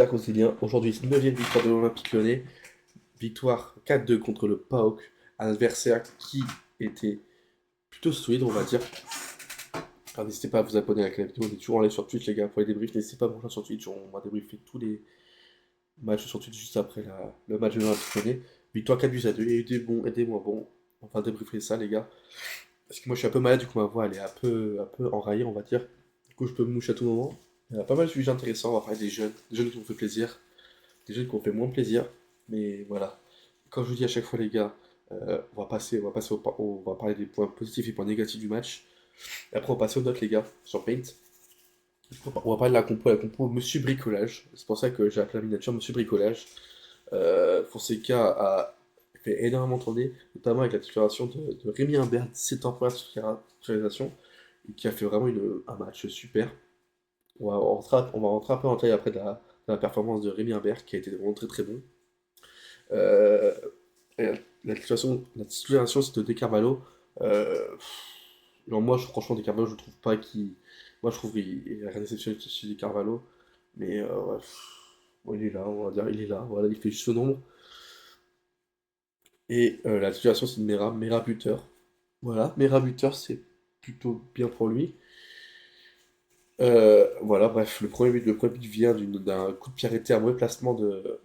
j'espère que vous allez bien. Aujourd'hui, 9e victoire de l'Olympique Lyonnais. Victoire 4-2 contre le PAOK, un adversaire qui était plutôt solide, on va dire. Alors, n'hésitez pas à vous abonner à la vidéo, on est toujours en live sur Twitch, les gars, pour les débriefs. N'hésitez pas à me rejoindre sur Twitch, on va débriefer tous les matchs sur Twitch juste après le match de l'Olympique Lyonnais. Victoire 4-2. Il y a eu des bons et des moins bons. On va débriefer ça, les gars. Parce que moi, je suis un peu malade, du coup, ma voix, elle est un peu enrayée, on va dire. Du coup, je peux me moucher à tout moment. Il y a pas mal de sujets intéressants, on va parler des jeunes qui ont fait plaisir. Des jeux qui ont fait moins plaisir, mais voilà. Comme je vous dis à chaque fois, les gars, on va parler des points positifs et points négatifs du match. Et après, on va passer aux notes, les gars, sur Paint. On va parler de la compo Monsieur Bricolage. C'est pour ça que j'ai appelé la miniature Monsieur Bricolage. Fonseca a fait énormément tourner, notamment avec la titularisation de Rémi Imbert, 17 ans pour la titularisation, et qui a fait vraiment un match super. On va rentrer un peu en détail après de la performance de Rémi Imbert, qui a été vraiment très très bon. Euh, et la titularisation c'est de De Carvalho. Moi, franchement, De Carvalho, je trouve pas qu'il. Moi, je trouve qu'il a rien d'exceptionnel chez De Carvalho. Mais ouais, bon, il est là, on va dire, il est là. Voilà, il fait juste ce nombre. Et la titularisation c'est de Mera buteur. Voilà, Mera buteur, c'est plutôt bien pour lui. Voilà, bref, le premier but vient d'un coup de pied arrêté, un mauvais placement de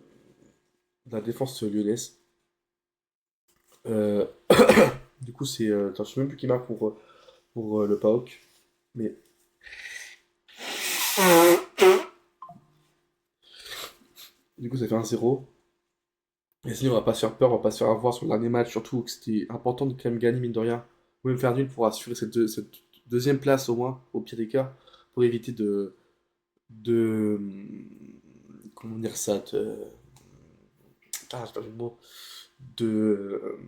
la défense lyonnaise. Euh, du coup, attends, je sais même plus qui marque pour le PAOK. Mais du coup, ça fait 1-0. Et sinon, on va pas se faire peur, on va pas se faire avoir sur le dernier match, surtout que c'était important de quand même gagner, mine de rien. Ou même faire nul pour assurer cette deuxième place au moins, au pire des cas, pour éviter de comment dire ça, j'ai perdu le mot, de,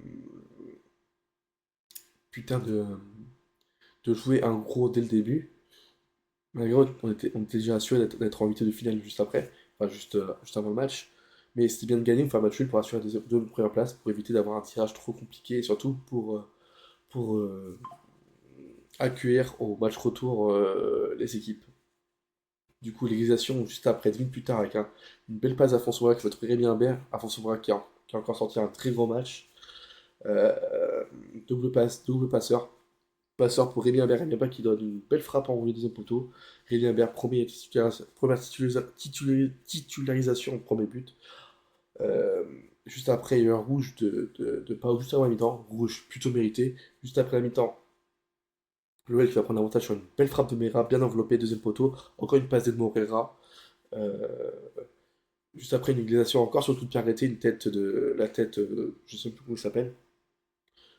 putain, de jouer un gros dès le début. Malgré on était déjà assuré d'être en huitième de finale juste après, enfin juste avant le match. Mais c'était bien de gagner, faire un match nul pour assurer la deux premières places, pour éviter d'avoir un tirage trop compliqué et surtout pour accueillir au match retour les équipes. Du coup, l'égalisation juste après, 10 minutes plus tard, avec une belle passe d'Afonso Bra qui va trouver Rémi Imbert. Afonso Bra qui a encore sorti un très grand match. Euh, double passeur. Passeur pour Rémi Imbert. Rémi Imbert qui donne une belle frappe en enroulé deuxième poteau. Rémi Imbert, première titularisation, premier but. Euh, Juste après, il y a eu un rouge de Pau, juste avant la mi-temps. Rouge plutôt mérité. Juste après la mi-temps, L'OL qui va prendre l'avantage sur une belle frappe de Mera, bien enveloppée, deuxième poteau. Encore une passe d'Ed Moreira. Euh, Juste après une égalisation encore sur toute pied arrêté, la tête, je sais plus comment il s'appelle.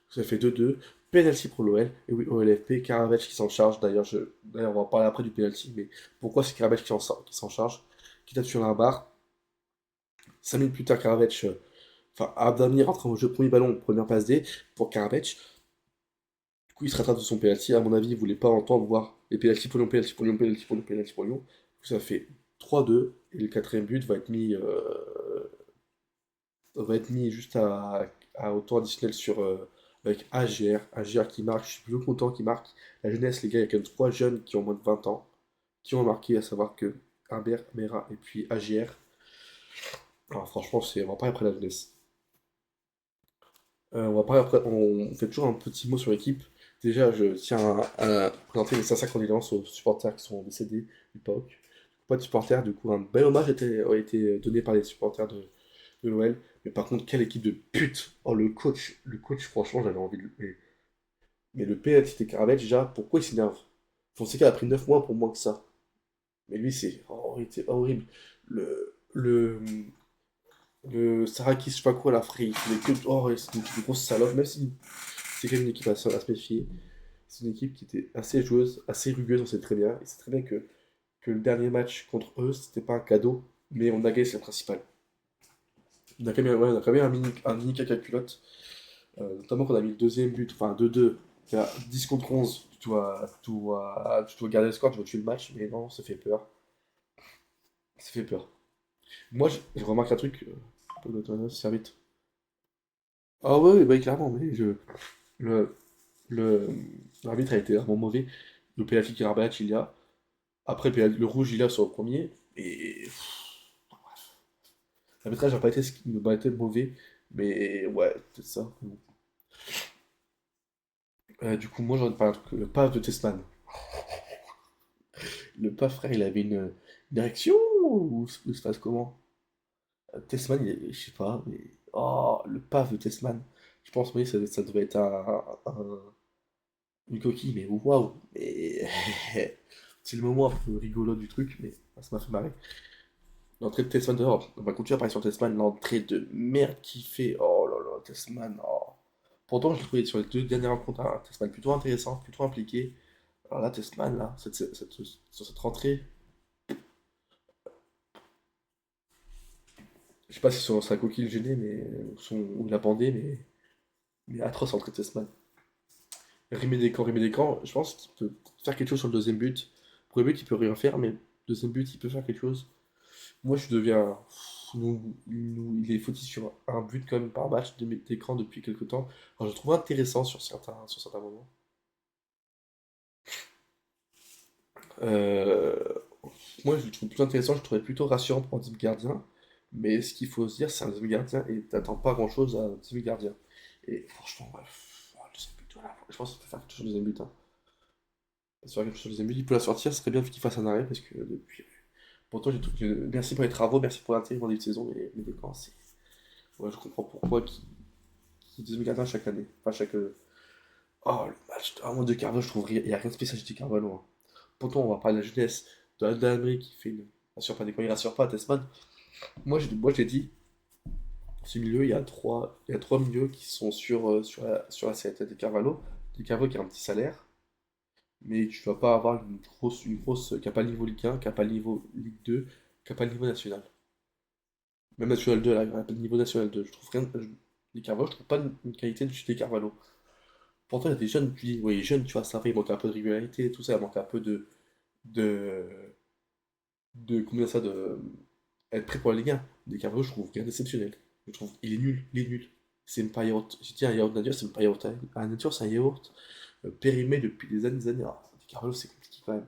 Ça fait 2-2. Penalty pour l'OL. Et oui, OLFP, Karabatic qui s'en charge. D'ailleurs, on va en parler après du penalty, mais pourquoi c'est Karabatic qui s'en charge? Qui tape sur la barre. 5 minutes plus tard, Karabatic, enfin, Abdami rentre en jeu, premier ballon, première passe D pour Karabatic. Du coup, il se rattrape de son penalty. À mon avis, il voulait pas entendre voir les penalty pour Lyon, penalty pour Lyon, penalty pour Lyon, penalty pour Lyon. Du coup, ça fait 3-2. Et le quatrième but va être mis juste au temps additionnel avec AGR. AGR qui marque, je suis plus content qu'il marque. La jeunesse, les gars, il y a quand même trois jeunes qui ont moins de 20 ans qui ont marqué, à savoir que Humbert, Mera et puis AGR. Alors franchement, on va pas après la jeunesse. On fait toujours un petit mot sur l'équipe. Déjà, je tiens à présenter les sincères condoléances aux supporters qui sont décédés du PAOK. Pas de supporters, du coup, un bel hommage a été donné par les supporters de l'OL. Mais par contre, quelle équipe de pute! Oh, le coach, franchement, j'avais envie de mais le penalty de Caravelle, déjà, pourquoi il s'énerve? Fonseca a pris 9 mois pour moins que ça. Mais lui, c'est horrible. Le Sarakis, je sais pas quoi, la free, oh, c'est une grosse salope, même si c'est quand même une équipe à se méfier. C'est une équipe qui était assez joueuse, assez rugueuse, on sait très bien. Et c'est très bien que le dernier match contre eux, c'était pas un cadeau, mais on a gagné, c'est le principal. On a quand même un mini caca culotte. Notamment qu'on a mis le deuxième but, enfin 2-2, il y a 10 contre 11, tu dois garder le score, tu dois tuer le match, mais non, ça fait peur. Ça fait peur. Moi, je remarque un truc, ça vite. Ah ouais, bah clairement, le, le, l'arbitre a été vraiment mauvais. Le penalty Karabatic, il y a. Après, le rouge, il y a sur le premier. Et L'arbitrage n'a pas été ce qui m'a été mauvais, mais ouais, peut-être ça. Bon. Du coup, moi, j'aurais parlé un truc, le PAF de Testman. Le PAF, frère, il avait une érection ou se passe comment? Testman, je sais pas, mais. Oh, le PAF de Testman. Je pense, oui, ça devait être une coquille, mais waouh! Mais. C'est le moment un peu rigolo du truc, mais ça m'a fait marrer. L'entrée de Testman dehors, on va continuer à parler sur Testman, l'entrée de merde qu'il fait. Oh là là, Testman. Oh. Pourtant, je l'ai trouvé sur les deux dernières rencontres, un Testman plutôt intéressant, plutôt impliqué. Alors là, Testman, là, sur cette rentrée, je sais pas si sur sa coquille le gênait, mais, ou il a bandé, mais atroce entrée de Testman. Rimer des camps, je pense qu'il peut faire quelque chose sur le deuxième but. Premier but, il peut rien faire, mais deuxième but, il peut faire quelque chose. Moi, je deviens. Il est fautif sur un but quand même par match d'écran depuis quelques temps. Alors, je le trouve intéressant sur certains moments. Euh, Moi, je le trouve plus intéressant, je le trouvais plutôt rassurant pour un deuxième gardien. Mais ce qu'il faut se dire, c'est un deuxième gardien et t'attends pas grand-chose à un deuxième gardien. Et franchement, bref, oh, le deuxième but, voilà. Je pense qu'il peut faire quelque chose sur le deuxième but. Hein. Il peut faire quelque chose sur le deuxième but, il peut la sortir, ce serait bien qu'il fasse un arrêt parce que depuis. Pourtant, merci pour les travaux, merci pour l'intérim en début de saison, mais des camps, c'est. Ouais, je comprends pourquoi qui deuxième gardien chaque année. Enfin, chaque. Oh, le match de Carvalho, je trouve il n'y a rien de spécial chez Carvalho. Hein. Pourtant, on va parler de la jeunesse de Aldamri qui fait une. Rassure pas des il rassure pas, Tessman. Moi, j'ai dit, ce milieu, il y a trois milieux qui sont sur la CRT de Carvalho. Di Carvalho qui a un petit salaire, mais tu vas pas avoir une grosse qui n'a pas le niveau Ligue 1, qui n'a pas le niveau Ligue 2, qui n'a pas le niveau national. Même National 2, là, il n'a pas le niveau National 2. Je trouve rien. Di Carvalho, je trouve pas une qualité de chez Di Carvalho. Pourtant, il y a des jeunes, tu dis, oui, jeunes, tu vois, ça va, il manque un peu de régularité, tout ça, il manque un peu de, combien ça, de, être prêt pour la Ligue 1. Des Carvalho, je trouve rien d'exceptionnel. Je trouve, il est nul. C'est même pas un yaourt. J'ai dit un yaourt nature, c'est même pas un yaourt. Un nature, c'est un yaourt périmé depuis des années. Ah, des Carvalho, c'est compliqué quand même.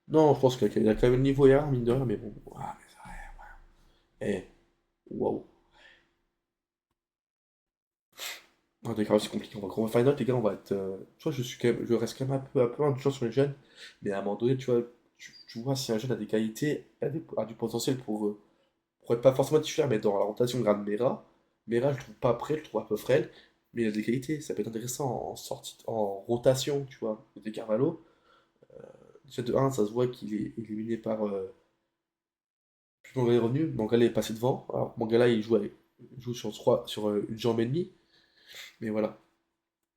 Non, je pense qu'il a quand même le niveau hier, mine de rien, mais bon. Ah, mais ça, eh, waouh. Non, des Carvalho, c'est compliqué. On va final, les gars, on va être. Tu vois, je reste quand même un peu indulgent sur les jeunes, mais à un moment donné, tu vois, tu vois, si un jeune a des qualités, a du potentiel pour être pas forcément titulaire, mais dans la rotation de grade Mera, Mera, je le trouve pas prêt, je le trouve un peu frêle, mais il a des qualités, ça peut être intéressant en sortie, en rotation, tu vois. De Carvalho, déjà de un ça se voit qu'il est éliminé par plus Mangala est revenu, Mangala est passé devant, alors Mangala il joue sur une jambe et demie, mais voilà.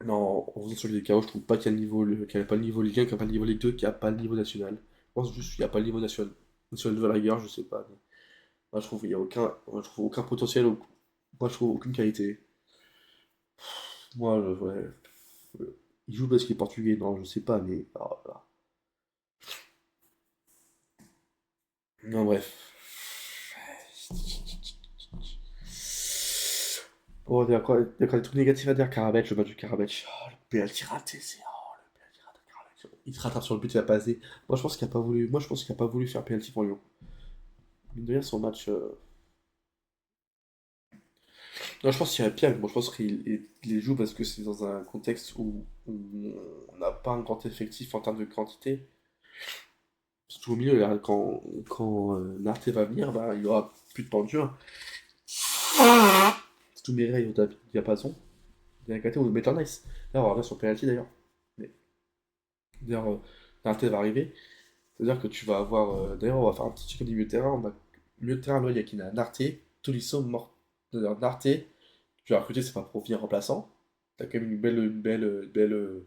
Non, en faisant sur les KO, je trouve pas qu'il y a le niveau, qu'il n'y a pas le niveau Ligue 1, qu'il n'y a pas le niveau Ligue 2, qu'il n'y a pas le niveau national. Je pense juste qu'il n'y a pas le niveau national. National de la rigueur, je sais pas. Mais moi, je trouve qu'il y a moi, je trouve aucun potentiel, moi, je trouve aucune qualité. Moi, ouais, il joue parce qu'il est portugais, non, je sais pas, mais. Oh là là. Non, bref. Bon, il y a des trucs négatifs à dire. Karabatic, le match du Karabatic. Oh, le penalty raté, c'est. Oh, le penalty raté de Karabatic. Il se rattrape sur le but, il a passé. Moi, je pense qu'il a pas voulu faire penalty pour Lyon. Mine de rien, son match. Non, je pense qu'il y a pire. Moi, je pense qu'il les joue parce que c'est dans un contexte où on n'a pas un grand effectif en termes de quantité. Surtout au milieu, là, quand Narté va venir, bah, il y aura plus de peinture. Surtout Mireille au diapason. Bien éclaté, ou Better Nice. Là, on va revenir sur penalty d'ailleurs. Mais d'ailleurs, Narté va arriver. C'est-à-dire que tu vas avoir. D'ailleurs, on va faire un petit check du milieu de terrain. Milieu de terrain, là, il y a qui a Narté, Tolisso, Narté. Tu vas recruter, c'est pas pour finir remplaçant. T'as quand même une belle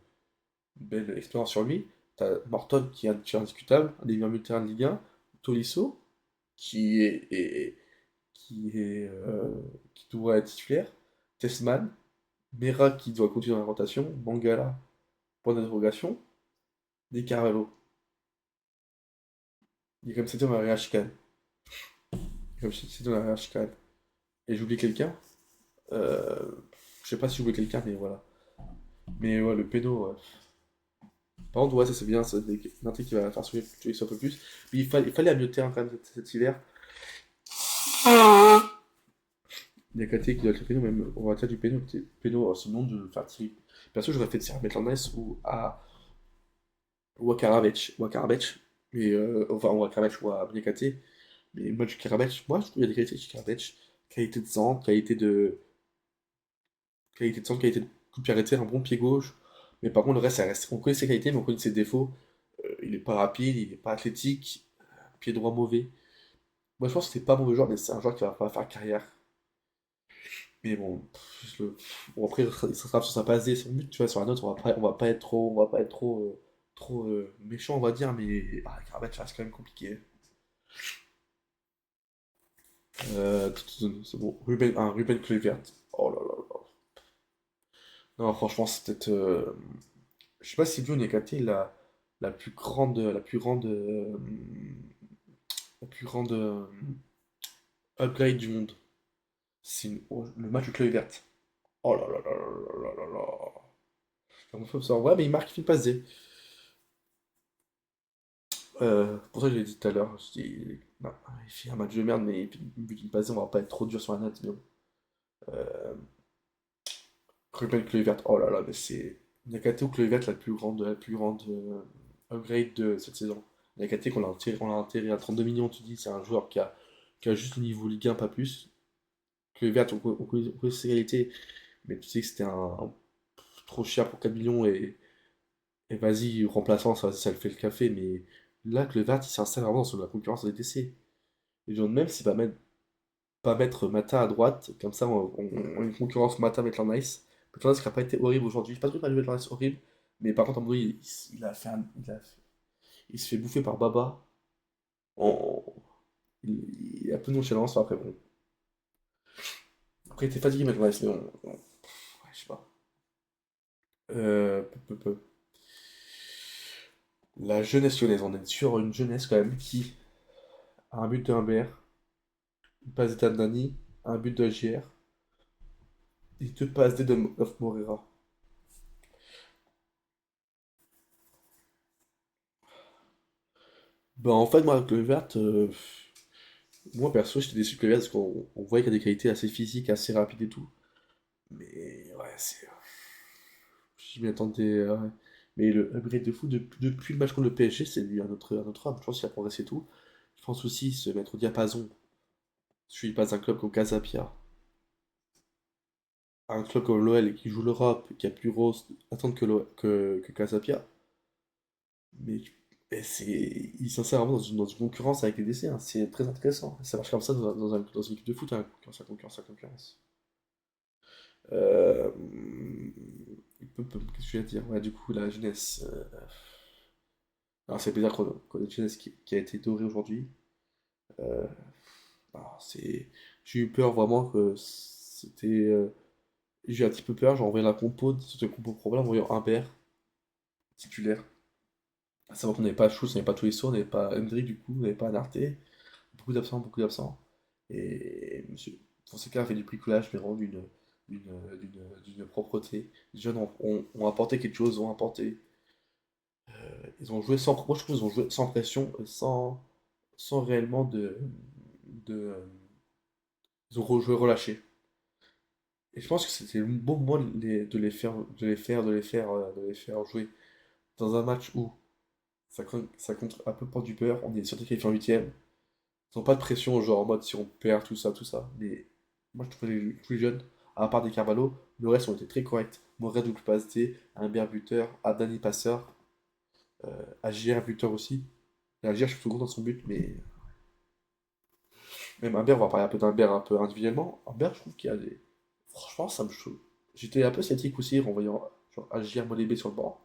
expérience sur lui. T'as Morton qui est indiscutable, un des meilleurs milieux de terrain de Ligue 1. Tolisso, qui qui doit être titulaire. Tessman, Mera qui doit continuer dans la rotation. Mangala, point d'interrogation. Des Carvalho. Il y a comme c'était dans la RH Cannes. Comme c'était dans la RH Cannes. Et j'oublie quelqu'un. Euh, je sais pas si j'oublie quelqu'un, mais voilà. Mais ouais, le péno, ouais. Par contre, ouais, ça c'est bien, c'est une intrigue qui va faire tuer ça un peu plus. Mais il fallait un milieu de terrain quand même cet hiver. Il y a Kate qui doit être le péno, même on va dire du péno, péno, sinon de faire tirer. Perso, j'aurais fait tirer à Maitland-Nice ou à Karabec. Ou à Karabec. Mais, enfin, ou à Karabec ou à Niakate. Mais moi, du Karabec, moi, je trouve qu'il y a des qualités chez Karabec. Qualité de centre, qualité de coup de pied arrêté, un bon pied gauche. Mais par contre, le reste, ça reste. On connaît ses qualités, mais on connaît ses défauts. Il est pas rapide, il est pas athlétique, pied droit mauvais. Moi, je pense que c'était pas un mauvais joueur, mais c'est un joueur qui va pas faire carrière. Mais bon, bon, après, il se rattrape sur sa passe D, son but, tu vois, sur la note, on va pas être trop méchant, on va dire, mais Karabatic, ça reste quand même compliqué. C'est bon. Ruben Kluivert. Oh là là là. Non, franchement, c'est peut-être. Je sais pas si John Ekate la plus grande upgrade du monde. Le match de Kluivert. Oh là là là là là là là. On peut ça. Ouais, mais il marque, il fait une passe D. Pour ça que je l'ai dit tout à l'heure. Je dis, non, il fait un match de merde, mais il but une passe D, on va pas être trop dur sur la note. Mais bon. Euh, Ruben Kluivert. Oh là là, mais c'est. Nakate ou Kluivert la plus grande upgrade de cette saison. Nakate qu'on a enterré à 32 millions, tu dis, c'est un joueur qui a juste le niveau Ligue 1, pas plus. Kluivert, on connaît ses qualités, mais tu sais que c'était trop cher pour 4 millions et vas-y, remplaçant, ça le fait le café. Mais là, Kluivert, il s'installe vraiment sur la concurrence des DC. Et je me demande même s'il va pas mettre Mata à droite, comme ça on a une concurrence Mata Maitland Nice. Maitland Nice qui n'a pas été horrible aujourd'hui. J'ai pas trouvé Maitland Nice horrible, mais par contre, en il, il a fait il se fait bouffer par Baba. En- il a peu de nonchalance, après bon. Après, il était fatigué Maitland Nice, mais ouais, je sais pas. Peu. La jeunesse lyonnaise, on est sur une jeunesse quand même qui a un but de Humbert, une passe d'état de Nani, un but de JR et deux passes de Moreira. Bah en fait, moi, avec le Vert, moi perso, j'étais déçu que le Vert parce qu'on voyait qu'il y a des qualités assez physiques, assez rapides et tout. Mais ouais, je m'y attendais. Ouais. Mais le upgrade de fou, depuis le match contre le PSG, c'est lui un autre homme. Je pense qu'il a progressé et tout. Je pense aussi se mettre au diapason. Si il passe d'un club comme Casapia à un club comme l'OL et qui joue l'Europe, qui a plus gros attendre que Casapia. Mais il s'insère vraiment dans une concurrence avec les DC, hein. C'est très intéressant. Ça marche comme ça dans une équipe de foot, hein. Concurrence. Euh, Qu'est-ce que je vais dire? Ouais, du coup, la jeunesse. Alors, c'est plaisir qu'on ait une jeunesse qui a été dorée aujourd'hui. Euh, j'ai eu peur vraiment que c'était. J'ai eu un petit peu peur, j'ai envoyé la compo, c'était le compo problème en voyant Humbert titulaire. À savoir qu'on n'avait pas Schultz, on n'avait pas Tolisso, on n'avait pas Hendry du coup, on n'avait pas Narté. Beaucoup d'absents, beaucoup d'absents. Et Monsieur Fonseca a fait du bricolage, mais vraiment d'une propreté. Les jeunes ont apporté quelque chose, ils ont joué sans, moi je trouve qu'ils ont joué sans pression, sans réellement ils ont rejoué relâché. Et je pense que c'était le bon moment de les faire jouer dans un match où ça compte un peu pour du peur. On est surtout qualifié en huitième. Ils n'ont pas de pression, genre en mode si on perd, tout ça, tout ça. Mais moi, je trouvais tous les jeunes, à part des Carvalho, le reste ont été très corrects. Morel double passe D, Humbert buteur, Adani passeur, Agier buteur aussi. Et Agier, je suis tout content de son but, mais même Humbert, on va parler un peu d'Humbert un peu individuellement. Humbert, je trouve qu'il y a des. Franchement, ça me chaud. J'étais un peu sceptique aussi en voyant genre, Agier Molébé sur le banc.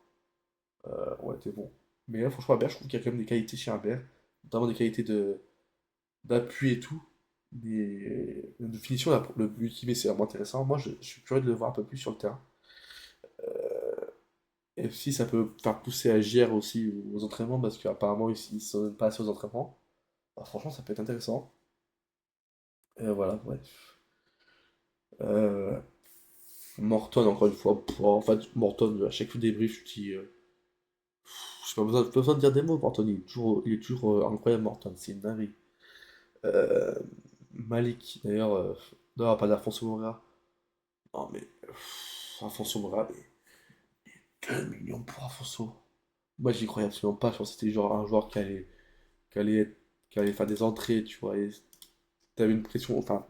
Ouais, t'es bon. Mais là, franchement, Humbert, je trouve qu'il y a quand même des qualités chez Humbert, notamment des qualités d'appui et tout. Mais de finition, le but qu'il met, c'est vraiment intéressant. Moi, je suis curieux de le voir un peu plus sur le terrain. Et si ça peut faire pousser à JR aussi aux entraînements, parce qu'apparemment, ils sont pas assez aux entraînements. Alors, franchement, ça peut être intéressant. Voilà, bref. Euh, Morton, encore une fois. En fait, Morton, à chaque fois débrief, je dis. J'ai pas besoin de dire des mots, Morton. Il est toujours incroyable, Morton. C'est une dinguerie. Euh, Malik, d'ailleurs, non, pas d'Alfonso Moreira. Non, mais Alfonso Moreira, mais 2 millions pour Alfonso. Moi, j'y croyais absolument pas. Je pensais que c'était genre un joueur qui allait, qui allait faire des entrées, tu vois. Et t'avais une pression. Enfin,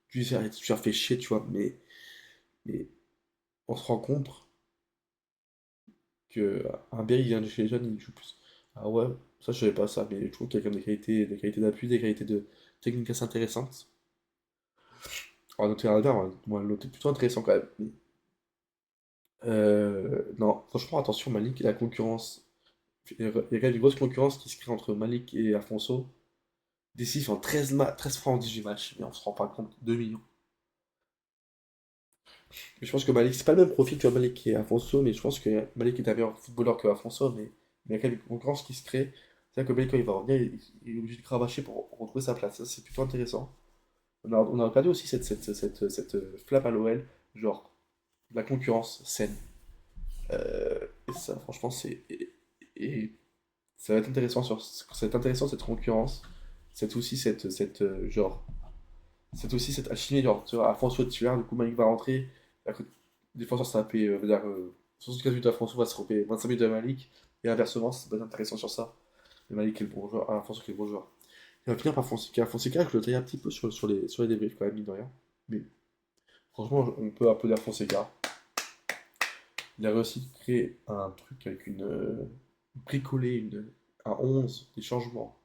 tu as fait chier, tu vois. Mais on se rend compte que un Berry vient de chez les jeunes, il joue plus. Ah ouais, ça, je savais pas ça. Mais je trouve qu'il y a quand même des qualités d'appui, des qualités de technique assez intéressantes. On va noter un verre, on va le noter plutôt intéressant quand même. Non, franchement, attention, Malik, la concurrence. Il y a quand même une grosse concurrence qui se crée entre Malik et Afonso. Décisif en 13 francs en 18 matchs, mais on se rend pas compte, 2 millions. Mais je pense que Malik, c'est pas le même profil que Malik et Afonso, mais je pense que Malik est un meilleur footballeur que Afonso, mais il y a quand même une concurrence qui se crée. C'est-à-dire que Malik, quand il va revenir, il est obligé de cravacher pour retrouver sa place. Ça, c'est plutôt intéressant. On a perdu aussi cette flamme à l'OL, genre, de la concurrence saine. Et ça, franchement, et ça va être intéressant ça va être intéressant cette concurrence, genre, c'est aussi cette alchimie, genre, tu vois, à François de titulaire, du coup, Malik va rentrer, la défenseur ça va payer, 75 minutes à François va se repayer 25 minutes à Malik, et inversement, ça va être intéressant sur ça. Et Malik est le bon joueur, François qui est le bon joueur. Il va finir par Fonseca. Fonseca, je le taille un petit peu sur les débriefs quand même, mine de rien. Mais franchement, on peut applaudir Fonseca. Il a réussi à créer un truc avec bricoler un 11, des changements,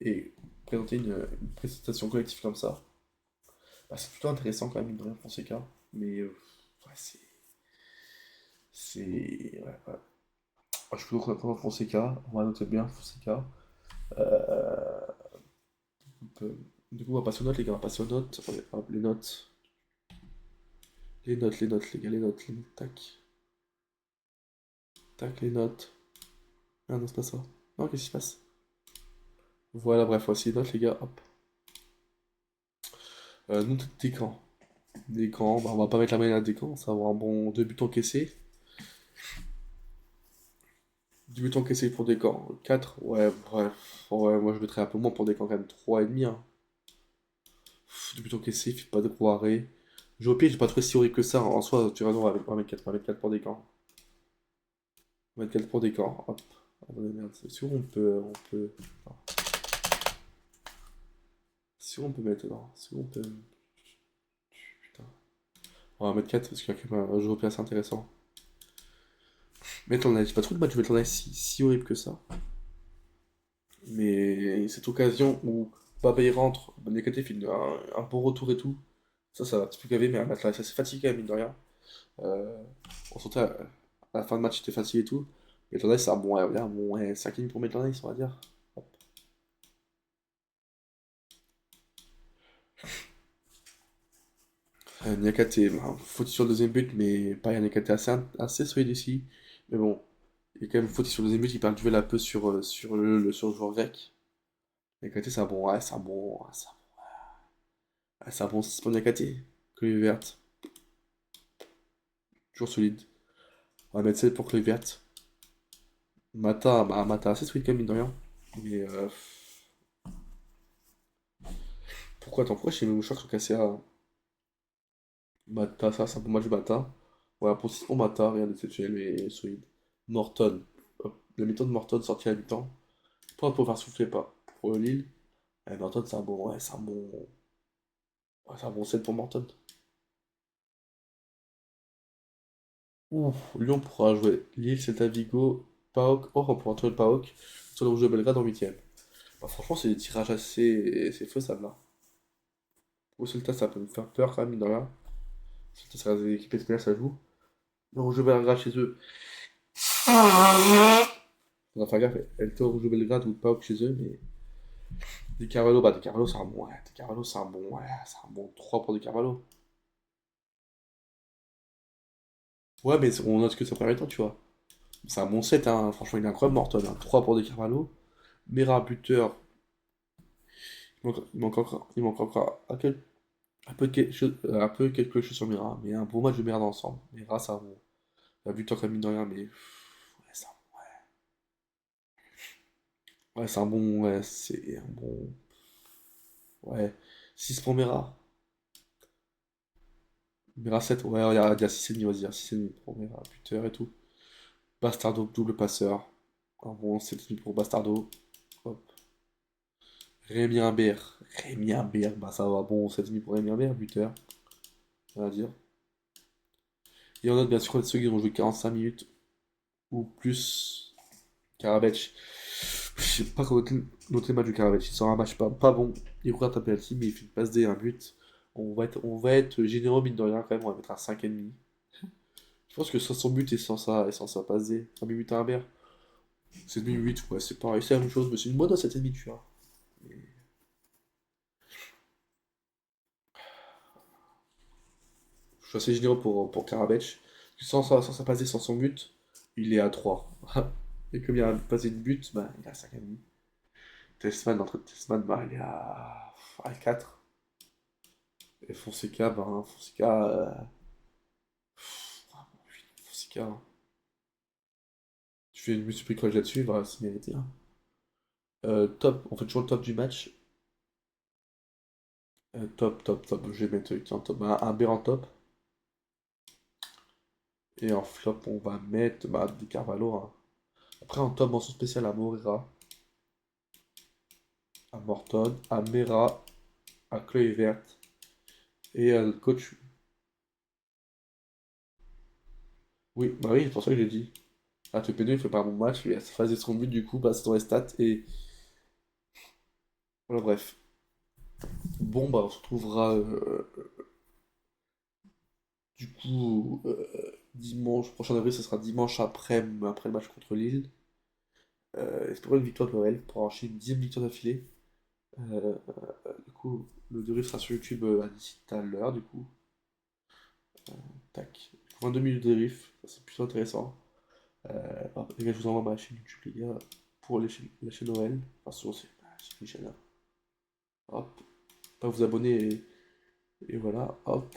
et présenter une présentation collective comme ça. Bah, c'est plutôt intéressant quand même, mine de rien, Fonseca. Mais ouais, ouais, ouais. Je suis plutôt content de Fonseca. On va noter bien Fonseca. Euh, du coup, on va passer aux notes, les gars. On va passer aux notes. Attendez, hop, les notes. Les gars, les notes. Tac. Tac, les notes. Ah non, c'est pas ça. Non, qu'est-ce qui se passe? Voilà, bref, voici les notes, les gars. Hop. Note d'écran. D'écran, bah, on va pas mettre la moyenne à d'écran. Ça va avoir un bon 2 buts encaissés. 2 buts encaissés pour Descamps. 4, ouais, bref. Ouais, moi je mettrais un peu moins pour Descamps quand même. 3,5. Hein. 2 buts encaissés, il fait pas de gros arrêts. Jeu au pied, j'ai pas trouvé si horrible que ça. En soi, tu vois, non, on va mettre 4, on va mettre 4 pour Descamps. On va mettre 4 pour Descamps. Hop. Attendez, merde, c'est sûr, non. C'est sûr, on peut mettre. Non, c'est sûr, on peut. Putain. On va mettre 4 parce qu'il y a quand même un jeu au pied assez intéressant. Maitland, j'ai pas trop de match de Maitland si horrible que ça. Mais cette occasion où Baba il rentre, Nakate fait un bon retour et tout, ça va un petit peu gaver, mais un match là, ça s'est fatigué, mine de rien. Euh, on sentait à la fin de match, c'était fatigué et tout. Mais Maitland, c'est un bon, ouais, 5 lignes pour Maitland, on va dire. Hop. Nakate, bah, faute sur le deuxième but, mais pareil, Nakate assez solide ici. Mais bon, il est quand même faute sur le deuxième but, il perd le duel un peu sur le joueur grec. Nakate, c'est un bon, ouais, c'est un bon, c'est un bon 6 pour Nakate. Que verte, toujours solide. On va mettre 7 pour clé verte. Mata assez solide quand même, mine de rien. Mais pourquoi chez mes mouchoirs sont cassés à Mata, ça, c'est un bon match de Mata. Voilà, pour 6 pour Mata, rien d'exceptionnel, mais solide. Morton. Hop, la mi-temps de Morton sorti à la mi-temps. Pour faire souffler pas. Pour le Lille. Morton, c'est un bon, ouais, c'est un bon 7 pour Morton. Ouh, Lyon pourra jouer Lille, Celta Vigo, PAOK. Oh, on pourra trouver le PAOK sur le Rouge de Belgrade en 8ème. Bah, franchement, c'est des tirages assez faisables là. Au Celta, ça peut me faire peur quand même, mine de rien. Celta, ça reste des équipes espagnoles, ça joue. Le Rouge de Belgrade chez eux. On va faire gaffe, elle était au Rouge de Belgrade ou PAOK chez eux, mais. Di Carvalho, bah Di Carvalho, c'est un bon. Ouais, Di Carvalho, c'est un bon 3 pour Di Carvalho. Ouais, mais on note que ça première temps, tu vois. C'est un bon 7, hein. Franchement, il est incroyable, Morton. Hein. 3 pour Di Carvalho. Mera, buteur. Il manque encore un peu quelque chose sur Mera, mais un bon match de Mera d'ensemble. Mera, c'est un buteur comme mine de rien, mais. Ouais, ça. Ouais, c'est un bon. Ouais, c'est un bon. Ouais. 6 pour Mera. Mera 7. Ouais, il y a 6,5, vas-y, il y a 6,5 pour Mera, buteur et tout. Bastardo, double passeur. Un bon 7,5 pour Bastardo. Hop. Rémi Imbert. Rémi Imbert, bah ça va, bon 7,5 pour Rémi Imbert, buteur, on va dire. Et on note bien sûr ceux qui ont joué 45 minutes ou plus. Karabec. Je sais pas comment noter le match du Karabec. Il sort un match pas bon. Il rate un penalty, mais il fait une passe D, un but. On va être généreux, mine de rien, quand même. On va mettre un 5,5. Je pense que sans son but et sans sa passe D, un but à Imbert, 7,5-8, ouais, c'est pareil, c'est la même chose, mais c'est une bonne à 7,5, tu vois. Je suis assez généreux pour Karabec. Sans sa passe D, sans son but, il est à 3. Et comme il a passé de but, bah, il est à 5,5. Testman, bah, il est à 4. Et Fonseca, ben, Fonseca, Fonseca, hein. Tu fais une multiplication là-dessus, bah, c'est mérité, hein. Top, on fait toujours le top du match. Top. Je vais mettre qui en top? Bah, un B en top. Et en flop, on va mettre bah, des Carvalho, hein. Après, en top, mention spéciale à Moreira, à Morton, à Mera, à Kluivert et à le coach. Oui, bah oui, c'est pour ça que j'ai dit. Ah, Topeno, il fait pas un bon match, il a phasé son but, du coup, bah, c'est dans les stats. Et voilà, bref. Bon, bah, on se retrouvera du coup dimanche, prochain avril, ce sera dimanche après le match contre Lille. Espérons une victoire de l'OL pour enchaîner une 10e victoire d'affilée. Euh, du coup, le débrief sera sur YouTube d'ici tout à l'heure, du coup. Tac. 22 minutes de débrief, ça, c'est plutôt intéressant. Hop, les gars, je vous envoie ma chaîne YouTube, les gars, pour la chaîne Noël. Enfin, souvent, c'est une chaîne, hein. Hop, pas vous abonner et voilà, hop,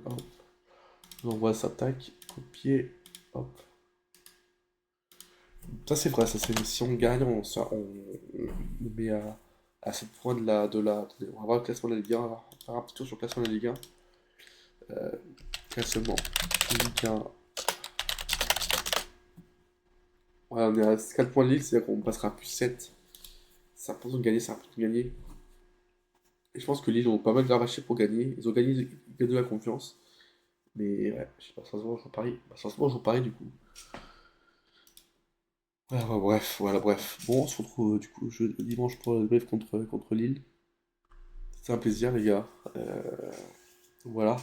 hop. Je vous envoie ça, tac, copier, hop. Ça, c'est vrai, ça, c'est si on gagne, on met à 7 points on va voir le classement de la Ligue 1, on va faire un petit tour sur le classement de la Ligue 1. Classement Ligue 1. Ouais, on est à 4 points de Lille, c'est-à-dire qu'on passera à plus 7. C'est important de gagner, c'est important de gagner. Et je pense que Lille ont pas mal gravaché pour gagner. Ils ont gagné, ils gagnent de la confiance. Mais ouais, je sais pas, ça se voit, je joue Paris. Bah, ça se voit, je joue Paris du coup. Ouais, bref, voilà, bref. Bon, on se retrouve du coup dimanche pour le brief contre Lille. C'était un plaisir, les gars. Voilà.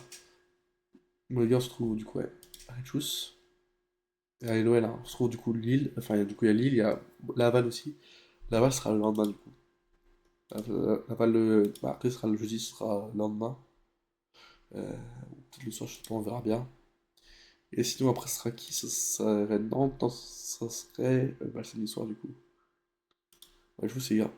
Bon, les gars, on se retrouve du coup, ouais. Allez, tchuss. Allez, Noël, hein. On se retrouve du coup Lille. Enfin, du coup, il y a Lille, il y a Laval aussi. Laval sera le lendemain du coup. Laval, bah, après, sera le jeudi, ce sera le lendemain. Peut-être le soir, je sais pas, on verra bien. Et sinon, après, ce sera qui? Ce serait Nantes, non, ça serait bah, le samedi soir du coup. Ouais, je vous sais, gars.